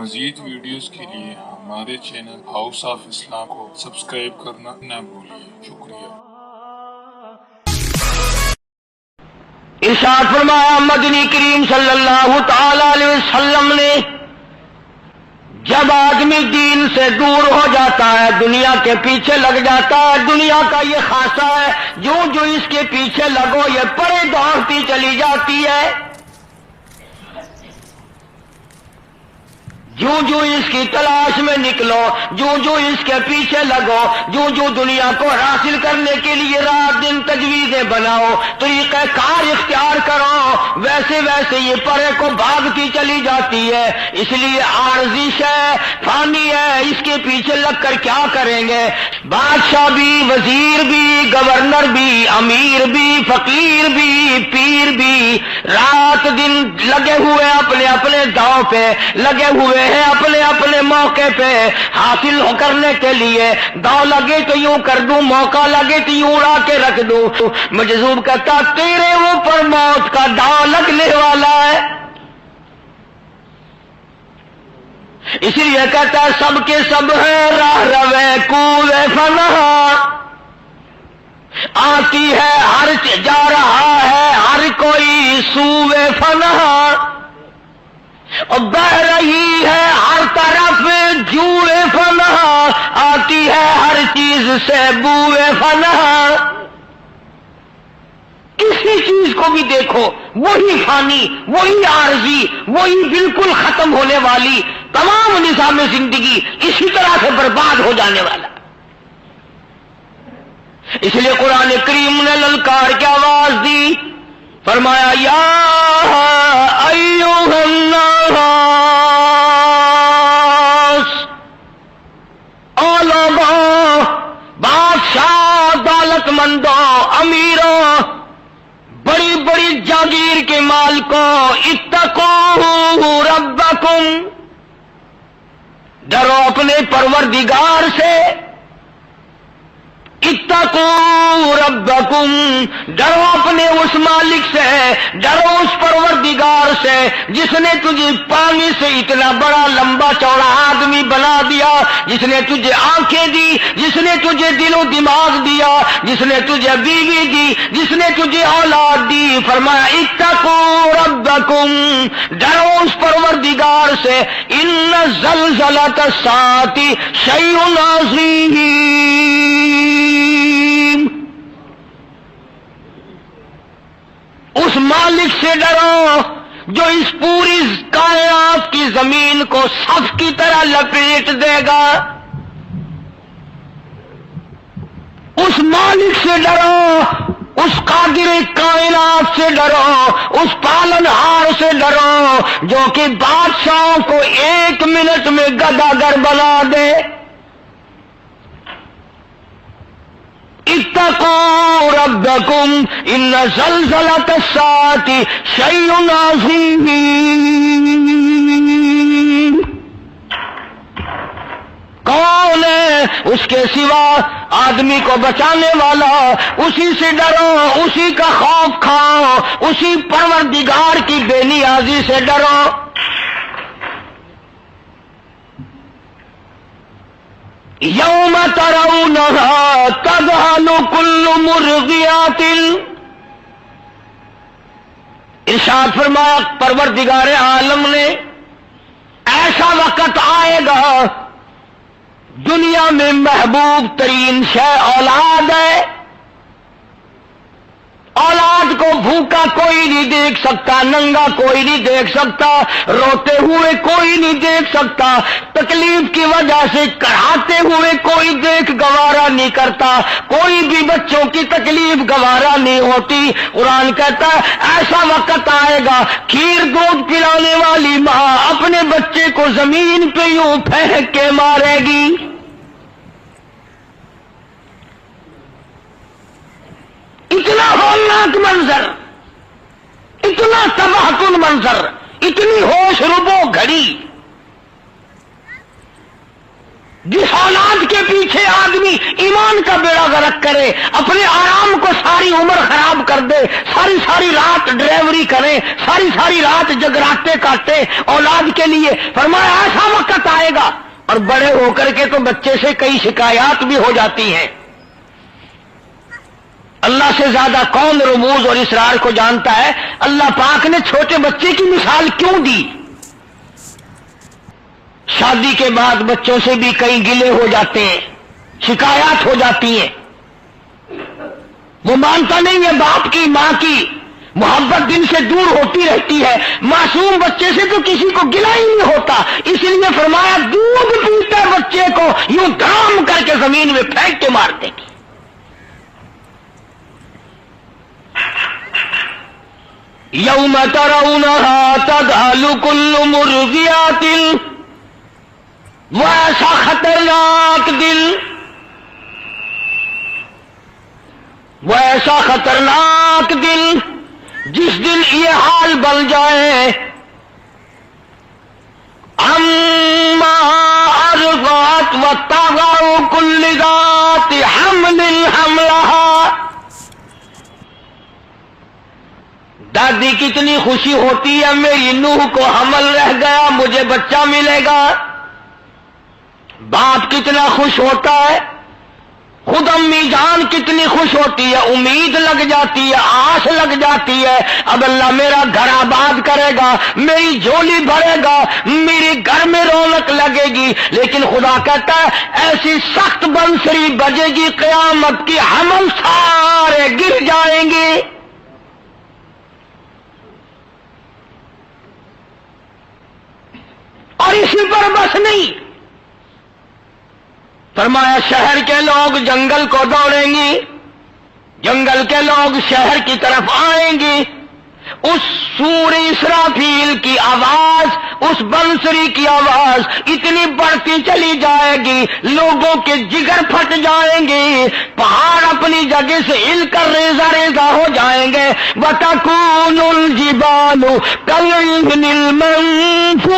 مزید ویڈیوز کے لیے ہمارے چینل ہاؤس آف اسلام کو سبسکرائب کرنا نہ بھولیے۔ شکریہ۔ ارشاد فرمایا مدنی کریم صلی اللہ تعالی علیہ وسلم نے، جب آدمی دین سے دور ہو جاتا ہے، دنیا کے پیچھے لگ جاتا ہے، دنیا کا یہ خاصہ ہے، جو اس کے پیچھے لگو یہ پرے دوڑتی چلی جاتی ہے، جو اس کی تلاش میں نکلو، جو اس کے پیچھے لگو، جو دنیا کو حاصل کرنے کے لیے رات دن تجویزیں بناؤ، طریقہ کار اختیار کرو، ویسے یہ پرے کو بھاگتی چلی جاتی ہے۔ اس لیے عارضی ہے، فانی ہے، اس کے پیچھے لگ کر کیا کریں گے؟ بادشاہ بھی، وزیر بھی، گورنر بھی، امیر بھی، فقیر بھی، پیر بھی رات دن لگے ہوئے اپنے داؤ پہ لگے ہوئے ہیں، اپنے موقع پہ حاصل کرنے کے لیے۔ داؤ لگے تو یوں کر دوں، موقع لگے تو یوں اڑا کے رکھ دوں۔ مجذوب کہتا تیرے اوپر موت کا داؤ لگنے والا ہے، اس لیے کہتا ہے سب کے سب ہیں راہ روے کوے فنا، آتی ہے ہر جا رہا ہے ہر کوئی سوے فنا، اور بہ رہی ہے ہر طرف جوئے فنا، آتی ہے ہر چیز سے بوئے فنا۔ کسی چیز کو بھی دیکھو وہی فانی، وہی عارضی، وہی بالکل ختم ہونے والی، تمام نظام زندگی اسی طرح سے برباد ہو جانے والا۔ اس لیے قرآن کریم نے للکار کی آواز دی، فرمایا یا ایھا الناس، علماء، بادشاہ، دولت مندوں، امیروں، بڑی بڑی جاگیر کے مالکوں، اتقوا ربکم، ڈرو اپنے پروردگار سے، اتقوا ربکم، ڈرو اپنے اس مالک سے، ڈرو اس پروردگار سے جس نے تجھے پانی سے اتنا بڑا لمبا چوڑا آدمی بنا دیا، جس نے تجھے آنکھیں دی، جس نے تجھے دل و دماغ دیا، جس نے تجھے بیوی دی، جس نے تجھے اولاد دی۔ فرمایا اتقوا ربکم، ڈرو اس پروردگار سے، ان زلزلۃ الساعۃ شیء عظیم، اس مالک سے ڈرو جو اس پوری کائنات کی زمین کو صف کی طرح لپیٹ دے گا، اس مالک سے ڈرو، اس قادر کائنات سے ڈرو، اس پالنہار سے ڈرو جو کہ بادشاہوں کو ایک منٹ میں گداگر بنا دے۔ اتقوا ربکم ان زلزلۃ الساعۃ شیء عظیم، کون ہے اس کے سوا آدمی کو بچانے والا؟ اسی سے ڈرو، اسی کا خوف کھاؤ، اسی پروردگار کی بے نیازی سے ڈرو۔ یوم ترونھا تذہل کل مرضعۃ، ارشاد فرمایا پروردگار عالم نے ایسا وقت آئے گا، دنیا میں محبوب ترین شے اولاد ہے، اولاد کو بھوکا کوئی نہیں دیکھ سکتا، ننگا کوئی نہیں دیکھ سکتا، روتے ہوئے کوئی نہیں دیکھ سکتا، تکلیف کی وجہ سے کڑھاتے ہوئے کوئی دیکھ گوارا نہیں کرتا، کوئی بھی بچوں کی تکلیف گوارا نہیں ہوتی۔ قرآن کہتا ہے ایسا وقت آئے گا، کھیر دودھ پلانے والی ماں اپنے بچے کو زمین پہ یوں پھینک کے مارے گی۔ اتنا ہولناک منظر، اتنا تباہ کن منظر، اتنی ہوش ربو گھڑی، جس اولاد کے پیچھے آدمی ایمان کا بیڑا غرق کرے، اپنے آرام کو ساری عمر خراب کر دے، ساری رات ڈرائیوری کرے، ساری رات جگراتے کاٹے اولاد کے لیے۔ فرمایا ایسا اور بڑے ہو کر کے تو بچے سے کئی شکایات بھی ہو جاتی ہیں. اللہ سے زیادہ کون رموز اور اسرار کو جانتا ہے؟ اللہ پاک نے چھوٹے بچے کی مثال کیوں دی؟ شادی کے بعد بچوں سے بھی کئی گلے ہو جاتے ہیں، شکایات ہو جاتی ہیں. وہ مانتا نہیں ہے باپ کی، ماں کی محبت دل سے دور ہوتی رہتی ہے. معصوم بچے سے تو کسی کو گلا ہی نہیں ہوتا، اس لیے فرمایا دودھ پیتے بچے کو یوں دھام کر کے زمین میں پھینک کے مار دے گی. یوم ترونها تذهل كل مرضعة، وہ ایسا خطرناک دل، وہ ایسا خطرناک دل جس دل یہ حال بن جائے، اما ارضعت وتضع كل ذات حمل حملها. دادی کتنی خوشی ہوتی ہے، میری نوح کو حمل رہ گیا، مجھے بچہ ملے گا. باپ کتنا خوش ہوتا ہے، خود امی جان کتنی خوش ہوتی ہے، امید لگ جاتی ہے، آس لگ جاتی ہے، اب اللہ میرا گھر آباد کرے گا، میری جھولی بھرے گا، میرے گھر میں رونق لگے گی. لیکن خدا کہتا ہے ایسی سخت بنسری بجے گی قیامت کی، حمل سارے گر جائیں گے. اور اسی پر بس نہیں، فرمایا شہر کے لوگ جنگل کو دوڑیں گے، جنگل کے لوگ شہر کی طرف آئیں گے. اس سور اسرافیل کی آواز، اس بنسری کی آواز اتنی بڑھتی چلی جائے گی، لوگوں کے جگر پھٹ جائیں گے، پہاڑ اپنی جگہ سے ہل کر ریزہ ریزہ ہو جائیں گے. وَتَكُونُ الْجِبَالُ كَالْعِهْنِ الْمَنفُوشِ،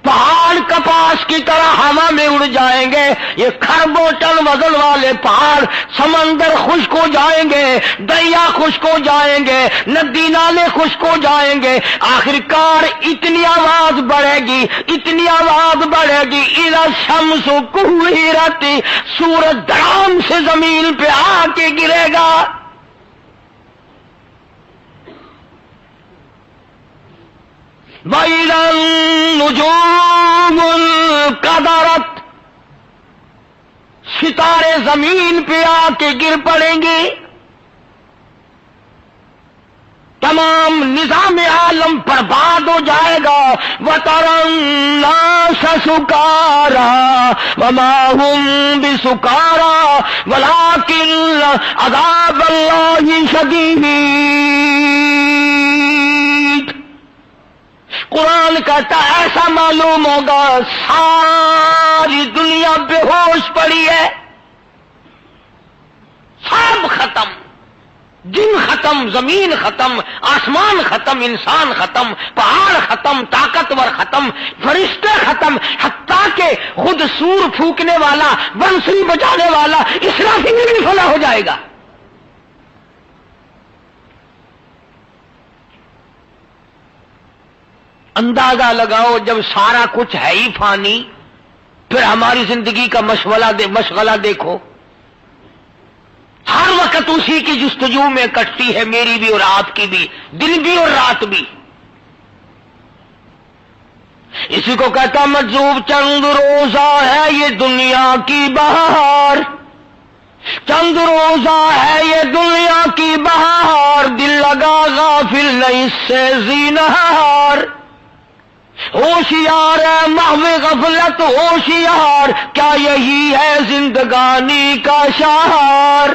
پہاڑ کپاس کی طرح ہوا میں اڑ جائیں گے. یہ کھربوں ٹن وزن والے پہاڑ، سمندر خشک ہو جائیں گے، دریا خشک ہو جائیں گے، ندی نالے خشک ہو جائیں گے. آخرکار اتنی آواز بڑھے گی، اتنی آواز بڑھے گی، اِذَا الشَّمْسُ كُوِّرَتْ، سورج دھڑام سے زمین پہ آ کے گرے گا. وَإِذَا النُّجُومُ انْكَدَرَتْ، ستارے زمین پہ آ کے گر پڑیں گے. تمام نظام عالم برباد ہو جائے گا. وَتَرَى النَّاسَ سُكَارَىٰ وَمَا هُمْ بِسُكَارَىٰ وَلَٰكِنَّ عَذَابَ اللَّهِ شَدِيدٌ. قرآن کہتا ایسا معلوم ہوگا ساری دنیا بے ہوش پڑی ہے، سب ختم، جن ختم، زمین ختم، آسمان ختم، انسان ختم، پہاڑ ختم، طاقتور ختم، فرشتے ختم، حتیٰ کہ خود سور پھونکنے والا، بنسری بجانے والا اسرافیل بھی فنا ہو جائے گا. اندازہ لگاؤ جب سارا کچھ ہے ہی فانی، پھر ہماری زندگی کا مشغلہ دیکھو، ہر وقت اسی کی جستجو میں کٹتی ہے، میری بھی اور آپ کی بھی، دن بھی اور رات بھی. اسی کو کہتا مجذوب چند روزہ ہے یہ دنیا کی بہار، چند روزہ ہے یہ دنیا کی بہار، دل لگا غافل نہیں اس سے زینہار. ہوشیار ہے محو غفلت ہوشیار، کیا یہی ہے زندگانی کا شہار.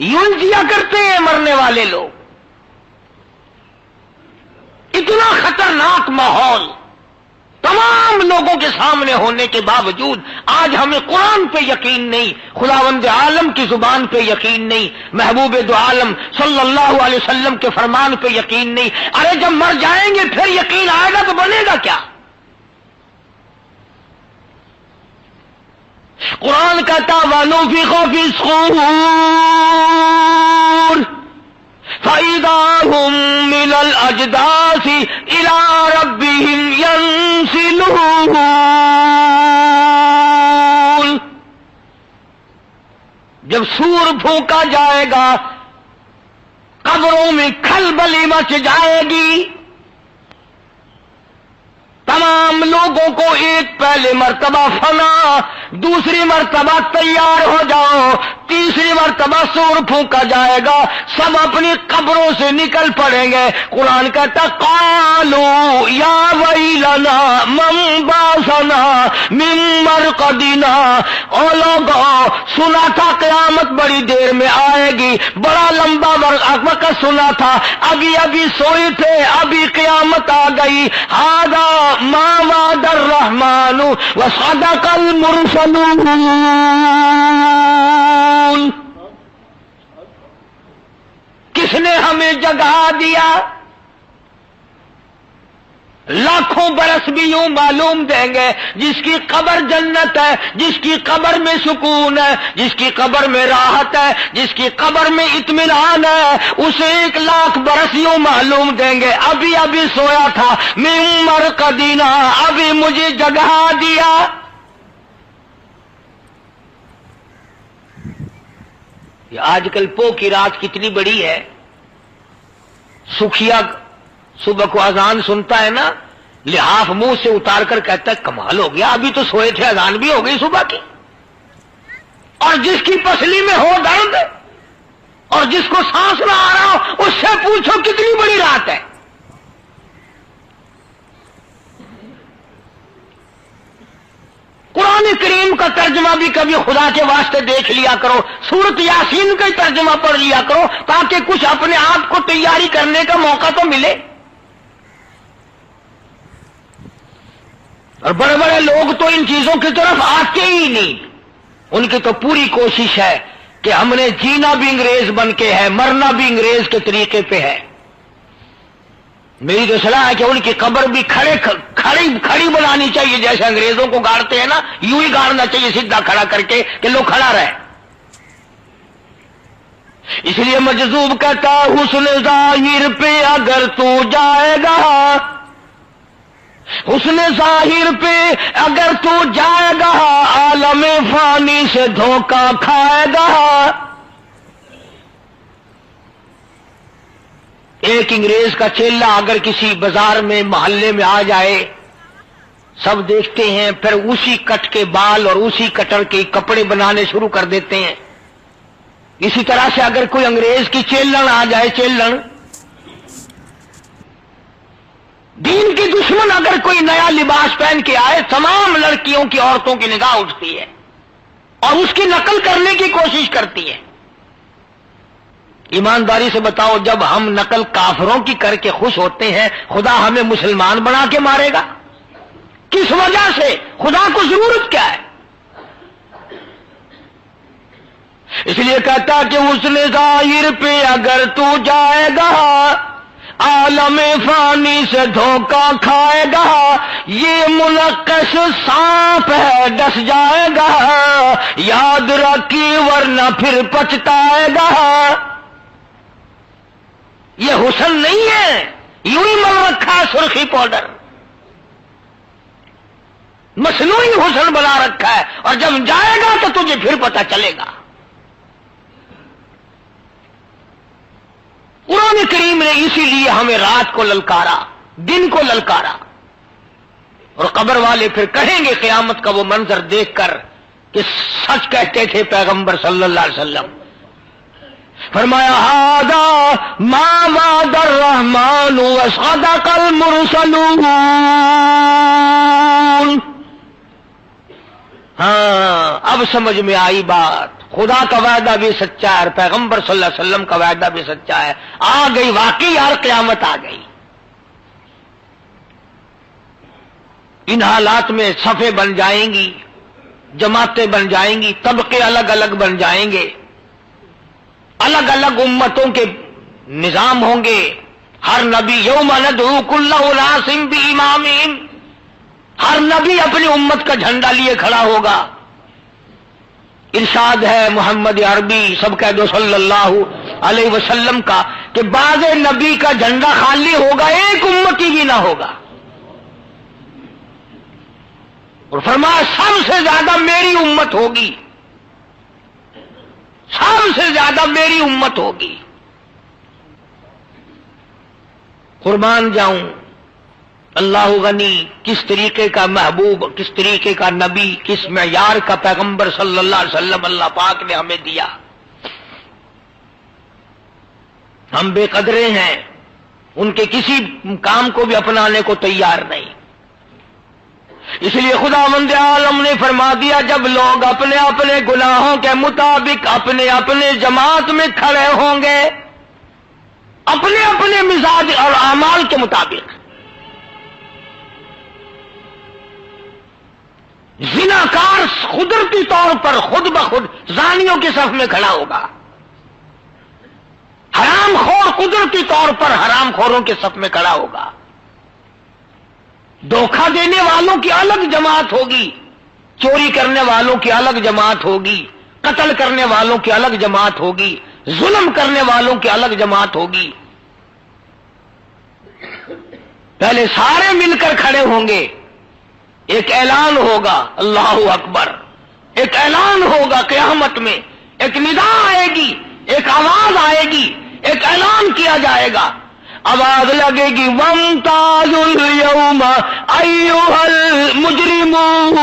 یوں جیا کرتے ہیں مرنے والے لوگ. اتنا خطرناک ماحول تمام لوگوں کے سامنے ہونے کے باوجود آج ہمیں قرآن پہ یقین نہیں، خداوند عالم کی زبان پہ یقین نہیں، محبوب دو عالم صلی اللہ علیہ وسلم کے فرمان پہ یقین نہیں. ارے جب مر جائیں گے پھر یقین آئے گا تو بنے گا کیا؟ قرآن کہتا وَنُفِخَ فِي الصُّورِ فَإِذَا هُم مِّنَ الاجداث الى ربهم ينسلون. جب سور پھونکا جائے گا قبروں میں کھلبلی مچ جائے گی. تمام لوگوں کو ایک پہلے مرتبہ فنا، دوسری مرتبہ تیار ہو جاؤ، تیسری مرتبہ سور پھونکا جائے گا، سب اپنی قبروں سے نکل پڑیں گے. قرآن کہتا قالوا یا ویلنا من بعثنا من مرقدنا. او لوگو، سنا تھا قیامت بڑی دیر میں آئے گی، بڑا لمبا وقت سنا تھا، ابھی ابھی سوئے تھے، ابھی قیامت آ گئی. ہذا ما وعد الرحمن وصدق المرسلون. کس نے ہمیں جگا دیا؟ لاکھوں برس بھی یوں معلوم دیں گے. جس کی قبر جنت ہے، جس کی قبر میں سکون ہے، جس کی قبر میں راحت ہے، جس کی قبر میں اطمینان ہے، اسے 1,00,000 برس یوں معلوم دیں گے ابھی ابھی سویا تھا، من مرقدنا، ابھی مجھے جگا دیا. یہ آج کل پو کی رات کتنی بڑی ہے. سکھیا صبح کو اذان سنتا ہے نا، لحاف منہ سے اتار کر کہتا ہے کمال ہو گیا، ابھی تو سوئے تھے، اذان بھی ہو گئی صبح کی. اور جس کی پسلی میں ہو درد اور جس کو سانس نہ آ رہا ہو، اس سے پوچھو کتنی بڑی رات ہے. قرآن کریم کا ترجمہ بھی کبھی خدا کے واسطے دیکھ لیا کرو، سورت یاسین کا ہی ترجمہ پڑھ لیا کرو، تاکہ کچھ اپنے آپ کو تیاری کرنے کا موقع تو ملے. اور بڑے بڑے لوگ تو ان چیزوں کی طرف آتے ہی نہیں. ان کی تو پوری کوشش ہے کہ ہم نے جینا بھی انگریز بن کے ہے، مرنا بھی انگریز کے طریقے پہ ہے. میری تو صلاح ہے کہ ان کی قبر بھی کھڑی بنانی چاہیے، جیسے انگریزوں کو گاڑتے ہیں نا، یوں ہی گاڑنا چاہیے سیدھا کھڑا کر کے کہ لوگ کھڑا رہے. اس لیے مجذوب کہتا حسن ظاہر پہ اگر تو جائے گا، حسن ظاہر پہ اگر تو جائے گا، عالم فانی سے دھوکہ کھائے گا. ایک انگریز کا چیلا اگر کسی بازار میں محلے میں آ جائے، سب دیکھتے ہیں، پھر اسی کٹ کے بال اور اسی کٹر کے کپڑے بنانے شروع کر دیتے ہیں. اسی طرح سے اگر کوئی انگریز کی چیلن آ جائے، چیلن دین کی دشمن اگر کوئی نیا لباس پہن کے آئے، تمام لڑکیوں کی، عورتوں کی نگاہ اٹھتی ہے اور اس کی نقل کرنے کی کوشش کرتی ہے. ایمانداری سے بتاؤ، جب ہم نقل کافروں کی کر کے خوش ہوتے ہیں، خدا ہمیں مسلمان بنا کے مارے گا؟ کس وجہ سے؟ خدا کو ضرورت کیا ہے؟ اس لیے کہتا کہ حسن ظاہر پہ اگر تو جائے گا، عالم فانی سے دھوکہ کھائے گا. یہ منقش سانپ ہے، ڈس جائے گا، یاد رکھی ورنہ پھر پچھتائے گا. یہ حسن نہیں ہے، یوں ہی مل رکھا ہے سرخی پاؤڈر، مصنوعی حسن بنا رکھا ہے، اور جب جائے گا تو تجھے پھر پتہ چلے گا. قرآن کریم نے اسی لیے ہمیں رات کو للکارا، دن کو للکارا. اور قبر والے پھر کہیں گے قیامت کا وہ منظر دیکھ کر کہ سچ کہتے تھے پیغمبر صلی اللہ علیہ وسلم. فرمایا ھذا ما وعد الرحمن وصدق المرسلون. ہاں، اب سمجھ میں آئی بات. خدا کا وعدہ بھی سچا ہے اور پیغمبر صلی اللہ علیہ وسلم کا وعدہ بھی سچا ہے. آ گئی واقعی یار، قیامت آ گئی. ان حالات میں صفیں بن جائیں گی، جماعتیں بن جائیں گی، طبقے الگ الگ بن جائیں گے، الگ الگ امتوں کے نظام ہوں گے. ہر نبی یوم ندعو کل اناس بامامہم، ہر نبی اپنی امت کا جھنڈا لیے کھڑا ہوگا. ارشاد ہے محمد عربی، سب کہہ دو صلی اللہ علیہ وسلم کا، کہ بعض نبی کا جھنڈا خالی ہوگا، ایک امتی بھی نہ ہوگا، اور فرمایا سب سے زیادہ میری امت ہوگی، سب سے زیادہ میری امت ہوگی۔ قربان جاؤں، اللہ غنی، کس طریقے کا محبوب، کس طریقے کا نبی، کس معیار کا پیغمبر صلی اللہ علیہ وسلم اللہ پاک نے ہمیں دیا۔ ہم بے قدرے ہیں، ان کے کسی کام کو بھی اپنانے کو تیار نہیں۔ اس لیے خداوند عالم نے فرما دیا جب لوگ اپنے اپنے گناہوں کے مطابق اپنے اپنے جماعت میں کھڑے ہوں گے، اپنے اپنے مزاج اور اعمال کے مطابق، زناکار قدرتی طور پر خود بخود زانیوں کی صف میں کھڑا ہوگا، حرام خور قدرتی طور پر حرام خوروں کے صف میں کھڑا ہوگا، دھوکہ دینے والوں کی الگ جماعت ہوگی، چوری کرنے والوں کی الگ جماعت ہوگی، قتل کرنے والوں کی الگ جماعت ہوگی، ظلم کرنے والوں کی الگ جماعت ہوگی۔ پہلے سارے مل کر کھڑے ہوں گے، ایک اعلان ہوگا، اللہ اکبر، ایک اعلان ہوگا قیامت میں، ایک ندا آئے گی، ایک آواز آئے گی، ایک اعلان کیا جائے گا، آواز لگے گی وَامْتَازُوا الْيَوْمَ أَيُّهَا الْمُجْرِمُونَ،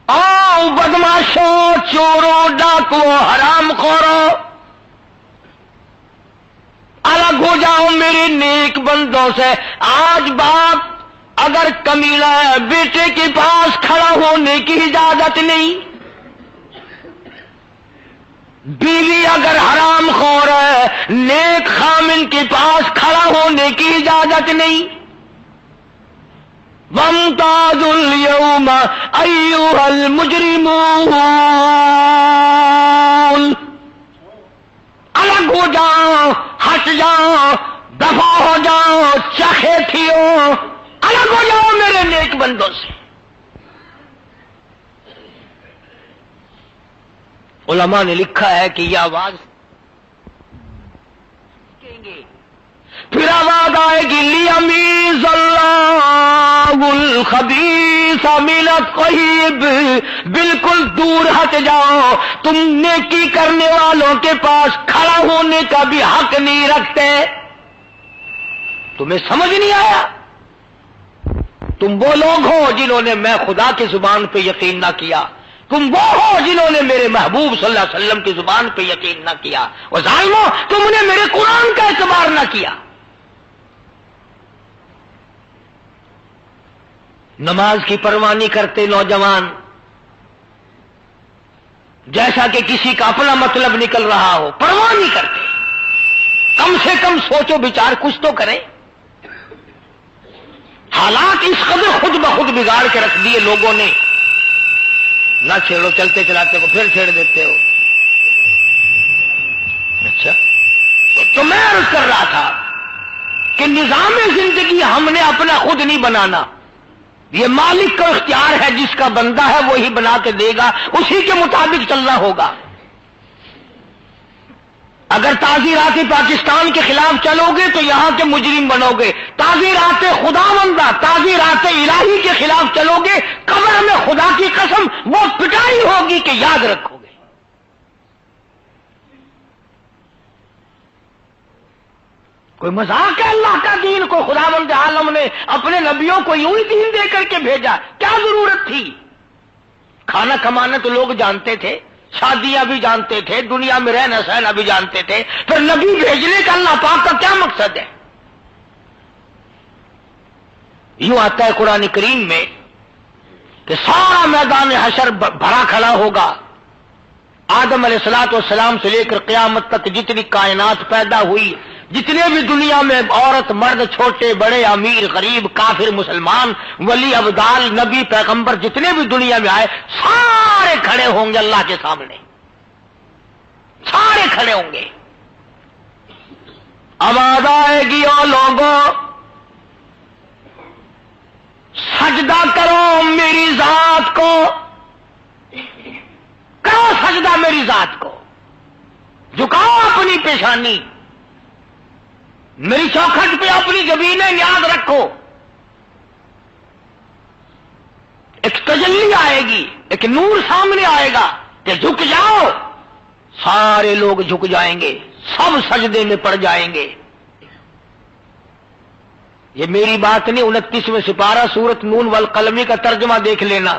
آؤ بدماشوں، چوروں، ڈاکوؤں، حرام خوروں، الگ ہو جاؤ میرے نیک بندوں سے۔ آج باپ اگر کمینہ ہے، بیٹے کے پاس کھڑا ہونے کی اجازت نہیں، بیوی اگر حرام خور ہے، نیک خامن کے پاس کھڑا ہونے کی اجازت نہیں۔ وَامْتَازُوا الْيَوْمَ أَيُّهَا الْمُجْرِمُونَ، الگ ہو جاؤ، ہٹ جاؤ، دفع ہو جاؤ، چاہے تھیو، الگ ہو جاؤ میرے نیک بندوں سے۔ علماء نے لکھا ہے کہ یہ آواز پھر آواز آئے گی لیمیز اللہ الخبیث من الطیب، بالکل دور ہٹ جاؤ، تم نیکی کرنے والوں کے پاس کھڑا ہونے کا بھی حق نہیں رکھتے۔ تمہیں سمجھ نہیں آیا؟ تم وہ لوگ ہو جنہوں نے میں خدا کی زبان پہ یقین نہ کیا، تم وہ ہو جنہوں نے میرے محبوب صلی اللہ علیہ وسلم کی زبان پہ یقین نہ کیا، اور ظالموں تم نے میرے قرآن کا اعتبار نہ کیا۔ نماز کی پرواہ نہیں کرتے نوجوان، جیسا کہ کسی کا اپنا مطلب نکل رہا ہو، پرواہ نہیں کرتے۔ کم سے کم سوچو بچار کچھ تو کریں۔ حالات اس قدر خود بخود بگاڑ کے رکھ دیے لوگوں نے، نہ چھیڑو، چلتے چلاتے کو پھر چھیڑ دیتے ہو۔ اچھا، تو میں عرض کر رہا تھا کہ نظام زندگی ہم نے اپنا خود نہیں بنانا، یہ مالک کا اختیار ہے، جس کا بندہ ہے وہی بنا کے دے گا، اسی کے مطابق چلنا ہوگا۔ اگر تعزیرات پاکستان کے خلاف چلو گے تو یہاں کے مجرم بنو گے، تعزیرات خداوندہ، تعزیرات الہی کے خلاف چلو گے، قبر میں خدا کی قسم وہ پٹائی ہوگی کہ یاد رکھو گے۔ کوئی مذاق ہے اللہ کا دین کو؟ خداوند عالم نے اپنے نبیوں کو یوں ہی دین دے کر کے بھیجا، کیا ضرورت تھی؟ کھانا کمانا تو لوگ جانتے تھے، شادیاں بھی جانتے تھے، دنیا میں رہنا سہنا بھی جانتے تھے، پھر نبی بھیجنے کا اللہ پاک کا کیا مقصد ہے؟ یوں آتا ہے قرآن کریم میں کہ سارا میدان حشر بھرا کھڑا ہوگا، آدم علیہ الصلوۃ والسلام سے لے کر قیامت تک جتنی کائنات پیدا ہوئی، جتنے بھی دنیا میں عورت مرد، چھوٹے بڑے، امیر غریب، کافر مسلمان، ولی ابدال، نبی پیغمبر، جتنے بھی دنیا میں آئے، سارے کھڑے ہوں گے اللہ کے سامنے، سارے کھڑے ہوں گے۔ آواز آئے گی او لوگوں، سجدہ کرو میری ذات کو، کرو سجدہ میری ذات کو۔ جھکاؤ اپنی پیشانی، میری چوکھٹ پہ اپنی زمینیں نیاز رکھو. ایک تجلی آئے گی، ایک نور سامنے آئے گا کہ جھک جاؤ، سارے لوگ جھک جائیں گے، سب سجدے میں پڑ جائیں گے. یہ میری بات نہیں، 29ویں سپارہ سورت نون والقلم کا ترجمہ دیکھ لینا.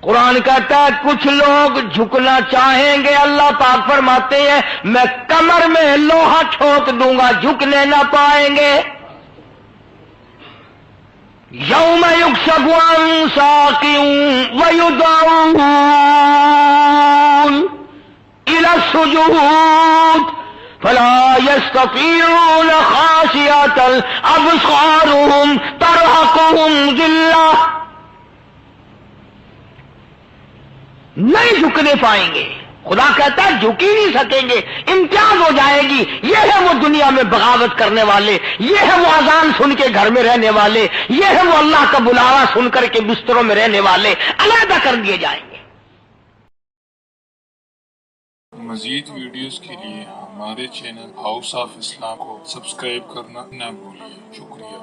قرآن کہتا ہے کچھ لوگ جھکنا چاہیں گے، اللہ پاک فرماتے ہیں میں کمر میں لوہا ٹھوک دوں گا، جھکنے نہ پائیں گے. یوم یکشف عن ساق ویدعون الی السجود فلا يستطيعون خاشعة ابصارهم ترهقهم ذلة. نہیں جھکنے پائیں گے. خدا کہتا ہے جھک ہی نہیں سکیں گے، امتیاز ہو جائے گی. یہ ہے وہ دنیا میں بغاوت کرنے والے، یہ ہے وہ اذان سن کے گھر میں رہنے والے، یہ ہے وہ اللہ کا بلاوا سن کر کے بستروں میں رہنے والے، علیحدہ کر دیے جائیں گے. مزید ویڈیوز کے لیے ہمارے چینل ہاؤس آف اسلام کو سبسکرائب کرنا نہ بھولیے. شکریہ.